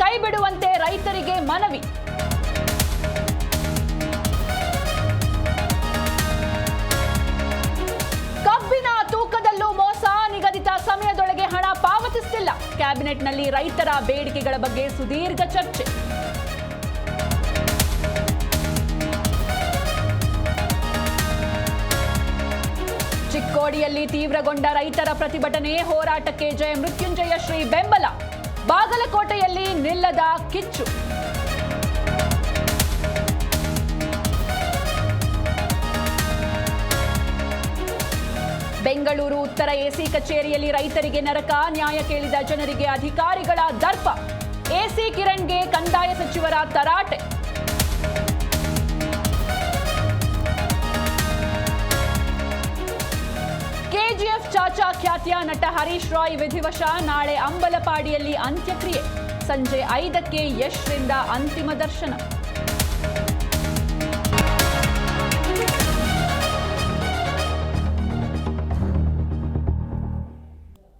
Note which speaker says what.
Speaker 1: ಕೈ ಬಿಡುವಂತೆ ರೈತರಿಗೆ ಮನವಿ. ಕಬ್ಬಿನ ತೂಕದಲ್ಲೂ ಮೋಸ, ನಿಗದಿತ ಸಮಯದೊಳಗೆ ಹಣ ಪಾವತಿಸುತ್ತಿಲ್ಲ. ಕ್ಯಾಬಿನೆಟ್ನಲ್ಲಿ ರೈತರ ಬೇಡಿಕೆಗಳ ಬಗ್ಗೆ ಸುದೀರ್ಘ ಚರ್ಚೆ. ಚಿಕ್ಕೋಡಿಯಲ್ಲಿ ತೀವ್ರಗೊಂಡ ರೈತರ ಪ್ರತಿಭಟನೆ, ಹೋರಾಟಕ್ಕೆ ಜಯ ಮೃತ್ಯುಂಜಯ ಶ್ರೀ ಬೆಂಬಲ. ಬಾಗಲಕೋಟೆಯಲ್ಲಿ ನಿಲ್ಲದ ಕಿಚ್ಚು. ಬೆಂಗಳೂರು ಉತ್ತರ ಎಸಿ ಕಚೇರಿಯಲ್ಲಿ ರೈತರಿಗೆ ನರಕ, ನ್ಯಾಯ ಕೇಳಿದ ಜನರಿಗೆ ಅಧಿಕಾರಿಗಳ ದರ್ಪ. ಎಸಿ ಕಿರಣ್ಗೆ ಕಂದಾಯ ಸಚಿವರ ತರಾಟೆ. ಕೆಜಿಎಫ್ ಚಾಚಾ ಖ್ಯಾತಿಯ ನಟ ಹರೀಶ್ ರಾಯ್ ವಿಧಿವಶ. ನಾಳೆ ಅಂಬಲಪಾಡಿಯಲ್ಲಿ ಅಂತ್ಯಕ್ರಿಯೆ. ಸಂಜೆ 5ಕ್ಕೆ ಯಶ್ರಿಂದ ಅಂತಿಮ ದರ್ಶನ.